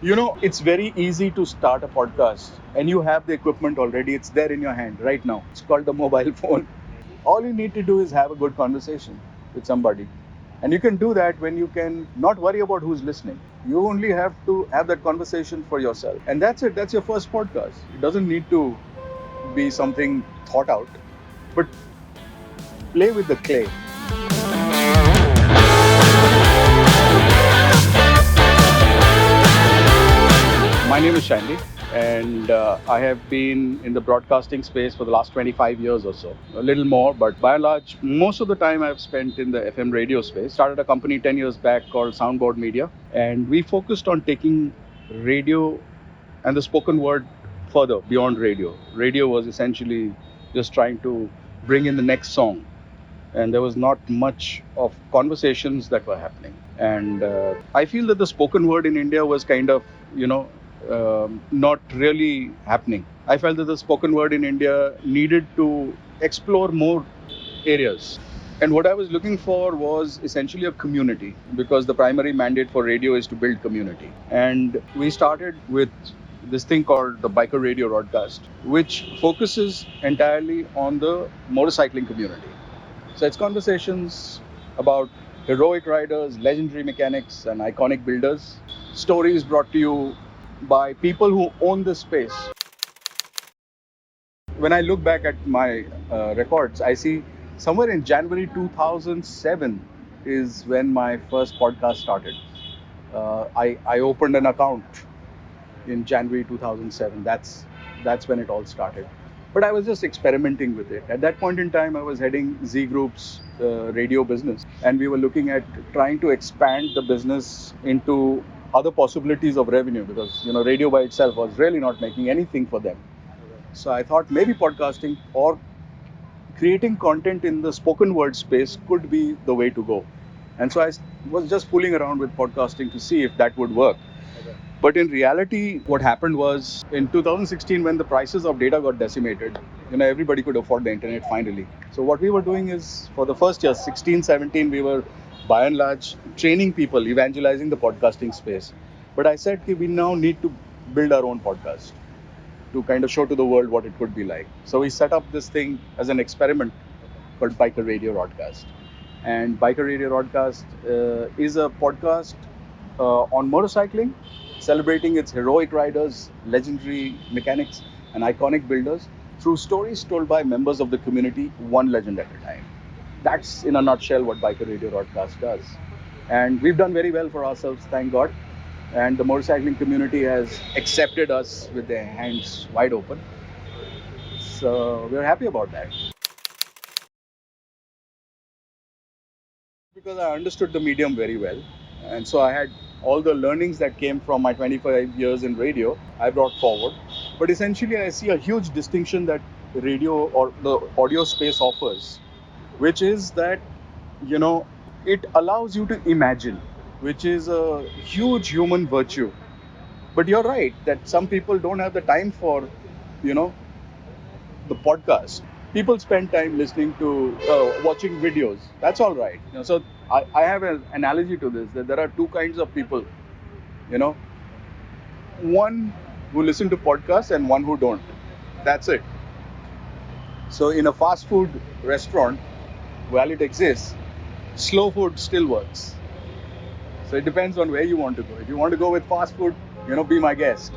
It's very easy to start a podcast and you have the equipment already. It's there in your hand right now. It's called the mobile phone. All you need to do is have a good conversation with somebody. And you can do that when you can not worry about who's listening. You only have to have that conversation for yourself. And that's it. That's your first podcast. It doesn't need to be something thought out, but play with the clay. My name is Shandy, and I have been in the broadcasting space for the last 25 years or so. A little more, but by and large, most of the time I've spent in the FM radio space. Started a company 10 years back called Soundboard Media, and we focused on taking radio and the spoken word further beyond radio. Radio was essentially just trying to bring in the next song, and there was not much of conversations that were happening. And I feel that the spoken word in India was kind of, not really happening. I felt that the spoken word in India needed to explore more areas. And what I was looking for was essentially a community, because the primary mandate for radio is to build community. And we started with this thing called the Biker Radio Broadcast, which focuses entirely on the motorcycling community. So it's conversations about heroic riders, legendary mechanics, and iconic builders. Stories brought to you by people who own the space. When I look back at my records, I see somewhere in January 2007 is when my first podcast started. I opened an account in January 2007. That's when it all started. But I was just experimenting with it. At that point in time, I was heading Z Group's radio business, and we were looking at trying to expand the business into other possibilities of revenue, because radio by itself was really not making anything for them. So I thought maybe podcasting or creating content in the spoken word space could be the way to go. And so I was just fooling around with podcasting to see if that would work. But in reality, what happened was in 2016, when the prices of data got decimated, everybody could afford the internet finally. So what we were doing is, for the first year, 16, 17, we were by and large training people, evangelizing the podcasting space. But I said, we now need to build our own podcast to kind of show to the world what it could be like. So we set up this thing as an experiment called Biker Radio Broadcast. And Biker Radio Broadcast is a podcast on motorcycling, celebrating its heroic riders, legendary mechanics, and iconic builders through stories told by members of the community, one legend at a time. That's in a nutshell what Biker Radio Broadcast does. And we've done very well for ourselves, thank God. And the motorcycling community has accepted us with their hands wide open. So we're happy about that. Because I understood the medium very well. And so I had all the learnings that came from my 25 years in radio, I brought forward. But essentially, I see a huge distinction that radio or the audio space offers, which is that, it allows you to imagine, which is a huge human virtue. But you're right that some people don't have the time for, the podcast. People spend time listening to, watching videos. That's all right. So I have an analogy to this, that there are two kinds of people. One who listen to podcasts and one who don't. That's it. So in a fast food restaurant, while it exists, slow food still works. So it depends on where you want to go. If you want to go with fast food, be my guest.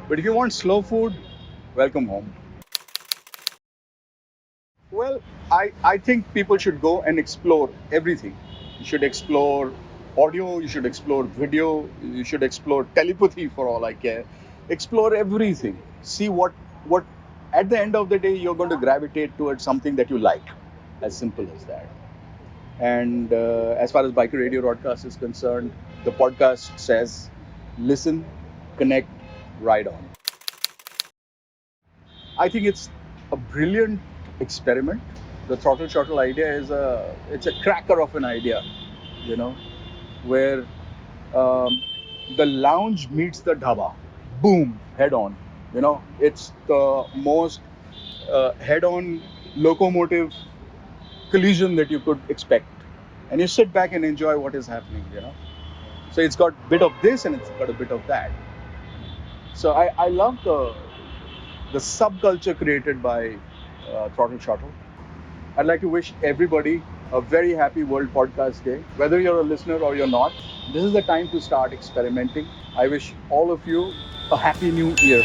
But if you want slow food, welcome home. Well, I think people should go and explore everything. You should explore audio, you should explore video, you should explore telepathy for all I care. Explore everything. See what at the end of the day you're going to gravitate towards something that you like. As simple as that. And as far as Biker Radio Broadcast is concerned, the podcast says, listen, connect, ride on. I think it's a brilliant experiment. The Throttle Shrottle idea it's a cracker of an idea, where the lounge meets the dhaba. Boom, head on. It's the most head-on locomotive collision that you could expect. And you sit back and enjoy what is happening, So it's got a bit of this and it's got a bit of that. So I love the subculture created by Throttle Shrottle. I'd like to wish everybody a very happy World Podcast Day. Whether you're a listener or you're not, this is the time to start experimenting. I wish all of you a happy new year.